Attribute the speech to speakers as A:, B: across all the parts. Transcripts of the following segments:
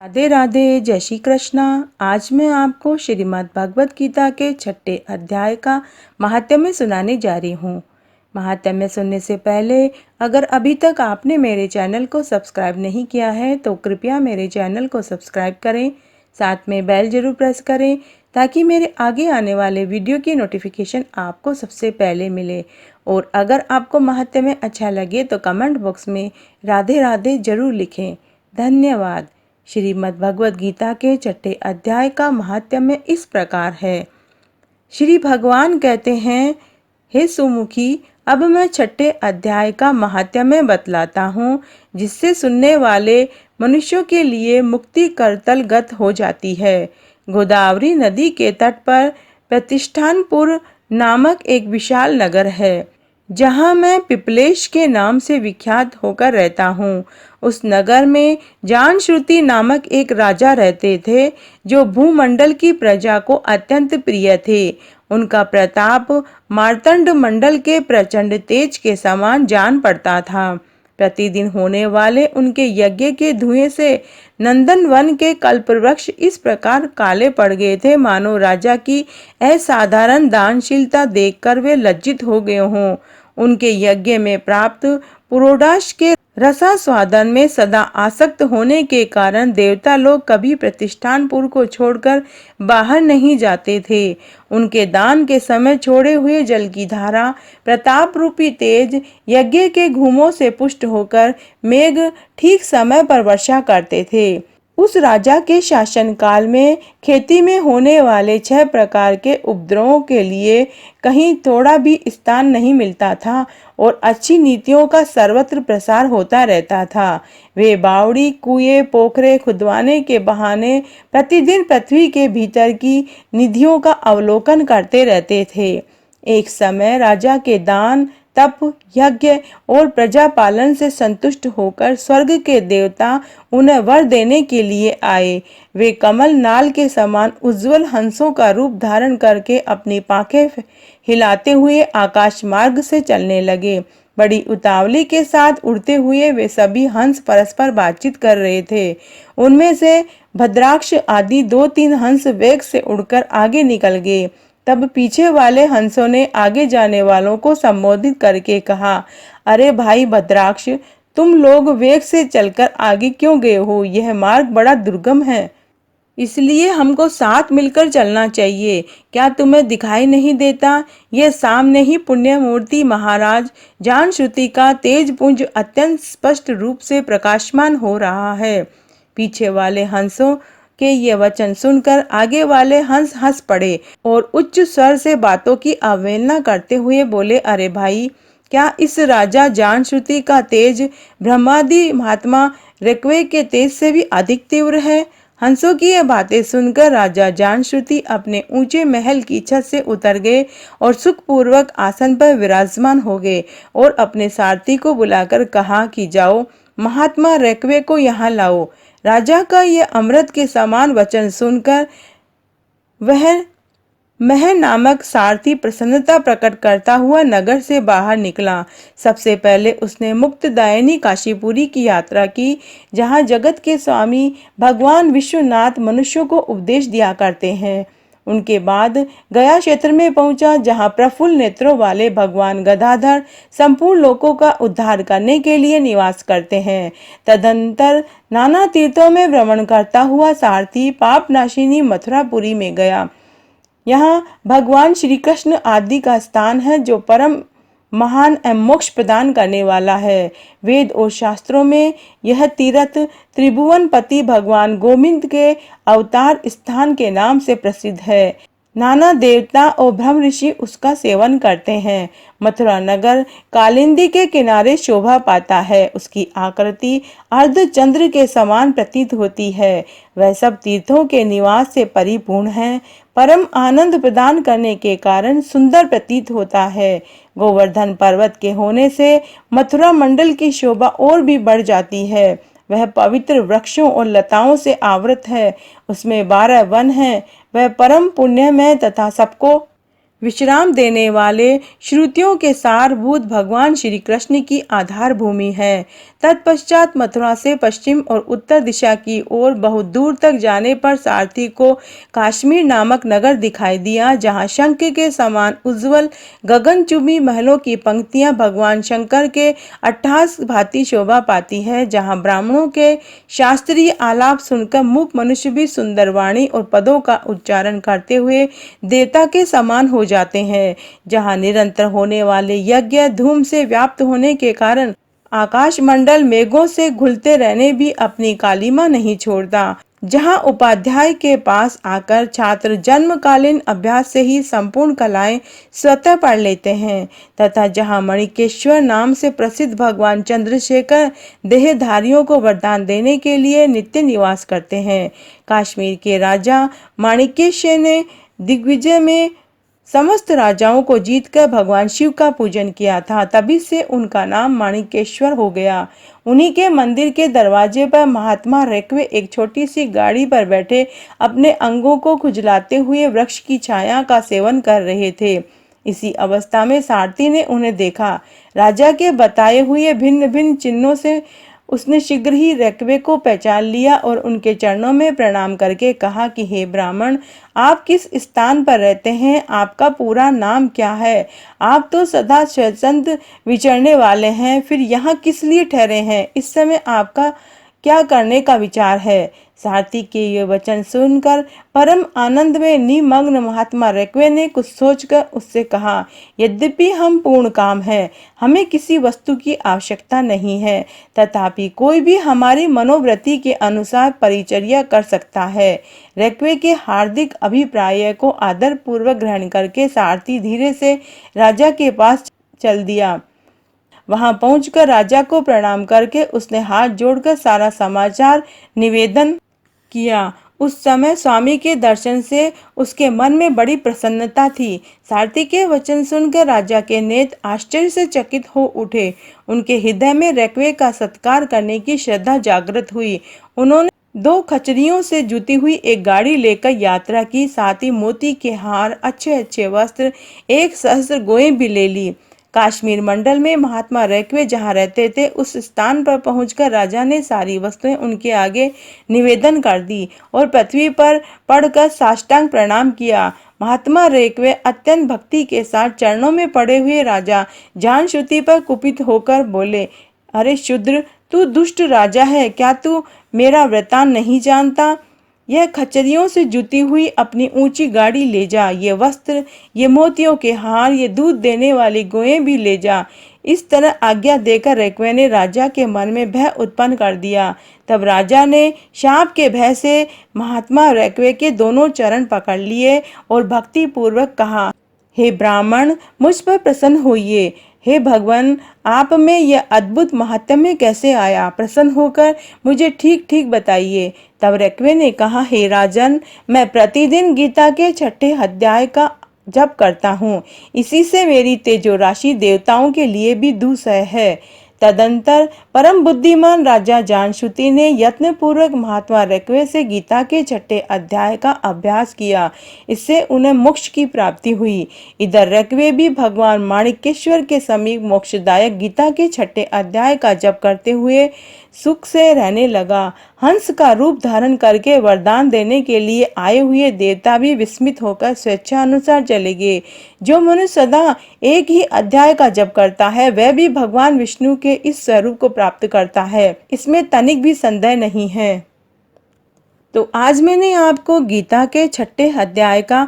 A: राधे राधे, जय श्री कृष्णा। आज मैं आपको श्रीमद् भगवत गीता के 6ठे अध्याय का महात्म्य सुनाने जा रही हूँ। महात्म्य सुनने से पहले अगर अभी तक आपने मेरे चैनल को सब्सक्राइब नहीं किया है तो कृपया मेरे चैनल को सब्सक्राइब करें, साथ में बेल जरूर प्रेस करें ताकि मेरे आगे आने वाले वीडियो की नोटिफिकेशन आपको सबसे पहले मिले। और अगर आपको महात्म्य अच्छा लगे तो कमेंट बॉक्स में राधे राधे जरूर लिखें। धन्यवाद। श्रीमद् भगवद गीता के 6ठे अध्याय का महात्म्य इस प्रकार है। श्री भगवान कहते हैं, हे सुमुखी, अब मैं 6ठे अध्याय का महात्म्य बतलाता हूँ, जिससे सुनने वाले मनुष्यों के लिए मुक्ति करतलगत हो जाती है। गोदावरी नदी के तट पर प्रतिष्ठानपुर नामक एक विशाल नगर है, जहाँ मैं पिपलेश के नाम से विख्यात होकर रहता हूँ। उस नगर में जानश्रुति नामक एक राजा रहते थे, जो भूमंडल की प्रजा को अत्यंत प्रिय थे। उनका प्रताप मार्तंड मंडल के प्रचंड तेज के समान जान पड़ता था। प्रतिदिन होने वाले उनके यज्ञ के धुएं से नंदन वन के कल्पवृक्ष इस प्रकार काले पड़ गए थे, मानो राजा की असाधारण दानशीलता देखकर वे लज्जित हो गए हों। उनके यज्ञ में प्राप्त पुरोडाश के रसास्वादन में सदा आसक्त होने के कारण देवता लोग कभी प्रतिष्ठानपुर को छोड़कर बाहर नहीं जाते थे। उनके दान के समय छोड़े हुए जल की धारा प्रताप रूपी तेज यज्ञ के घूमों से पुष्ट होकर मेघ ठीक समय पर वर्षा करते थे। उस राजा के शासनकाल में खेती में होने वाले 6 प्रकार के उपद्रवों के लिए कहीं थोड़ा भी स्थान नहीं मिलता था और अच्छी नीतियों का सर्वत्र प्रसार होता रहता था। वे बावड़ी, कुएं, पोखरे खुदवाने के बहाने प्रतिदिन पृथ्वी के भीतर की निधियों का अवलोकन करते रहते थे। एक समय राजा के दान, तप, यज्ञ और प्रजा पालन से संतुष्ट होकर स्वर्ग के देवता उन्हें वर देने के लिए आए। वे कमल नाल के समान उज्जवल हंसों का रूप धारण करके अपनी पांखें हिलाते हुए आकाश मार्ग से चलने लगे। बड़ी उतावली के साथ उड़ते हुए वे सभी हंस परस्पर बातचीत कर रहे थे। उनमें से भद्राक्ष आदि 2-3 हंस वेग से उड़कर आगे निकल गए। तब पीछे वाले हंसों ने आगे जाने वालों को संबोधित करके कहा, अरे भाई भद्राक्ष, तुम लोग वेग से चलकर आगे क्यों गए हो? यह मार्ग बड़ा दुर्गम है, इसलिए हमको साथ मिलकर चलना चाहिए। क्या तुम्हें दिखाई नहीं देता? यह सामने ही पुण्य मूर्ति महाराज जानश्रुति का तेज पुंज अत्यंत स्पष्ट रूप से प्रकाशमान हो रहा है। पीछे वाले हंसों के ये वचन सुनकर आगे वाले हंस हंस पड़े और उच्च स्वर से बातों की अवहेलना करते हुए बोले, अरे भाई, क्या इस राजा जानश्रुति का तेज ब्रह्मादि महात्मा ऋग्वेद के तेज से भी अधिक तीव्र है? हंसों की ये बातें सुनकर राजा जानश्रुति अपने ऊंचे महल की छत से उतर गए और सुखपूर्वक आसन पर विराजमान हो गए और अपने सारथी को बुलाकर कहा कि जाओ, महात्मा ऋग्वेद को यहाँ लाओ। राजा का यह अमृत के समान वचन सुनकर वह मह नामक सारथी प्रसन्नता प्रकट करता हुआ नगर से बाहर निकला। सबसे पहले उसने मुक्तदायिनी काशीपुरी की यात्रा की, जहाँ जगत के स्वामी भगवान विश्वनाथ मनुष्यों को उपदेश दिया करते हैं। उनके बाद गया क्षेत्र में पहुंचा, जहां प्रफुल्ल नेत्रों वाले भगवान गदाधर संपूर्ण लोकों का उद्धार करने के लिए निवास करते हैं। तदंतर नाना तीर्थों में भ्रमण करता हुआ सारथी पापनाशिनी मथुरापुरी में गया। यहाँ भगवान श्री कृष्ण आदि का स्थान है, जो परम महान एवं मोक्ष प्रदान करने वाला है। वेद और शास्त्रों में यह तीर्थ त्रिभुवनपति भगवान गोविंद के अवतार स्थान के नाम से प्रसिद्ध है। नाना देवता और ब्रह्म ऋषि उसका सेवन करते हैं। मथुरा नगर कालिंदी के किनारे शोभा पाता है। उसकी आकृति अर्धचंद्र के समान प्रतीत होती है। वह सब तीर्थों के निवास से परिपूर्ण है। परम आनंद प्रदान करने के कारण सुंदर प्रतीत होता है। गोवर्धन पर्वत के होने से मथुरा मंडल की शोभा और भी बढ़ जाती है। वह पवित्र वृक्षों और लताओं से आवृत है। उसमें 12 वन हैं। वह परम पुण्यमय तथा सबको विश्राम देने वाले श्रुतियों के सारभूत भगवान श्री कृष्ण की आधार भूमि है। तत्पश्चात मथुरा से पश्चिम और उत्तर दिशा की ओर बहुत दूर तक जाने पर सारथी को काश्मीर नामक नगर दिखाई दिया, जहां शंख के समान उज्जवल गगनचुंबी महलों की पंक्तियां भगवान शंकर के अट्टहास भांति शोभा पाती है, जहां ब्राह्मणों के शास्त्रीय आलाप सुनकर मूक मनुष्य भी सुंदर वाणी और पदों का उच्चारण करते हुए देवता के समान हो जाते हैं, जहां निरंतर होने वाले यज्ञ धूम से व्याप्त होने के कारण आकाश मंडल मेघों से घुलते रहने भी अपनी कालिमा नहीं छोड़ता, जहां उपाध्याय के पास आकर छात्र जन्मकालीन अभ्यास से ही संपूर्ण कलाएं स्वतः पढ़ लेते हैं, तथा जहां मणिकेश्वर नाम से प्रसिद्ध भगवान चंद्रशेखर देहधारियों को वरदान देने के लिए नित्य निवास करते हैं। कश्मीर के राजा माणिकेश्वर ने दिग्विजय में समस्त राजाओं को जीतकर भगवान शिव का पूजन किया था, तभी से उनका नाम माणिकेश्वर हो गया। उन्हीं के मंदिर के दरवाजे पर महात्मा रेकवे एक छोटी सी गाड़ी पर बैठे अपने अंगों को खुजलाते हुए वृक्ष की छाया का सेवन कर रहे थे। इसी अवस्था में सारथी ने उन्हें देखा। राजा के बताए हुए भिन्न भिन्न चिन्हों से उसने शीघ्र ही रेकवे को पहचान लिया और उनके चरणों में प्रणाम करके कहा कि हे ब्राह्मण, आप किस स्थान पर रहते हैं? आपका पूरा नाम क्या है? आप तो सदा स्वच्छंद विचरने वाले हैं, फिर यहाँ किस लिए ठहरे हैं? इस समय आपका क्या करने का विचार है? सारथी के ये वचन सुनकर परम आनंद में निमग्न महात्मा रेकवे ने कुछ सोचकर उससे कहा, यद्यपि हम पूर्ण काम हैं, हमें किसी वस्तु की आवश्यकता नहीं है, तथापि कोई भी हमारी मनोवृत्ति के अनुसार परिचर्या कर सकता है। रेकवे के हार्दिक अभिप्राय को आदर पूर्वक ग्रहण करके सारथी धीरे से राजा के पास चल दिया। वहां पहुंचकर राजा को प्रणाम करके उसने हाथ जोड़कर सारा समाचार निवेदन किया। उस समय स्वामी के दर्शन से उसके मन में बड़ी प्रसन्नता थी। सारथी के वचन सुनकर राजा के नेत्र आश्चर्य से चकित हो उठे। उनके हृदय में रेकवे का सत्कार करने की श्रद्धा जागृत हुई। उन्होंने 2 खचरियों से जुती हुई एक गाड़ी लेकर यात्रा की, साथ ही मोती के हार, अच्छे अच्छे वस्त्र, 1 सहस्त्र गोएं भी ले ली। कश्मीर मंडल में महात्मा रेकवे जहाँ रहते थे, उस स्थान पर पहुंचकर राजा ने सारी वस्तुएं उनके आगे निवेदन कर दी और पृथ्वी पर पड़कर साष्टांग प्रणाम किया। महात्मा रेकवे अत्यंत भक्ति के साथ चरणों में पड़े हुए राजा जानश्रुति पर कुपित होकर बोले, अरे शूद्र, तू दुष्ट राजा है, क्या तू मेरा वृतांत नहीं जानता? यह खच्चरियों से जुती हुई अपनी ऊंची गाड़ी ले जा, ये वस्त्र, ये मोतियों के हार, ये दूध देने वाली गोएं भी ले जा। इस तरह आज्ञा देकर रेकवे ने राजा के मन में भय उत्पन्न कर दिया। तब राजा ने शाप के भय से महात्मा रेकवे के दोनों चरण पकड़ लिए और भक्ति पूर्वक कहा, हे ब्राह्मण, मुझ पर प्रसन्न होइए। हे भगवान, आप में यह अद्भुत महात्म्य कैसे आया? प्रसन्न होकर मुझे ठीक ठीक बताइए। तब रेकवे ने कहा, हे राजन, मैं प्रतिदिन गीता के 6ठे अध्याय का जप करता हूँ। इसी से मेरी तेजो राशि देवताओं के लिए भी दुस्सह है। तदंतर परम बुद्धिमान राजा जानश्रुति ने यत्न पूर्वक महात्मा रेकवे से गीता के 6ठे अध्याय का अभ्यास किया। इससे उन्हें मोक्ष की प्राप्ति हुई। इधर रेकवे भी भगवान माणिकेश्वर के समीप मोक्षदायक गीता के 6ठे अध्याय का जप करते हुए सुख से रहने लगा। हंस का रूप धारण करके वरदान देने के लिए आए हुए देवता भी विस्मित होकर स्वेच्छानुसार चले गए। जो मनुष्य सदा एक ही अध्याय का जप करता है, वह भी भगवान विष्णु के इस स्वरूप को प्राप्त करता है, इसमें तनिक भी संदेह नहीं है। तो आज मैंने आपको गीता के 6ठे अध्याय का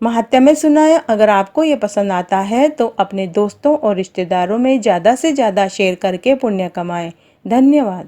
A: महात्म्य सुनाया। अगर आपको ये पसंद आता है तो अपने दोस्तों और रिश्तेदारों में ज़्यादा से ज़्यादा शेयर करके पुण्य कमाएं। धन्यवाद।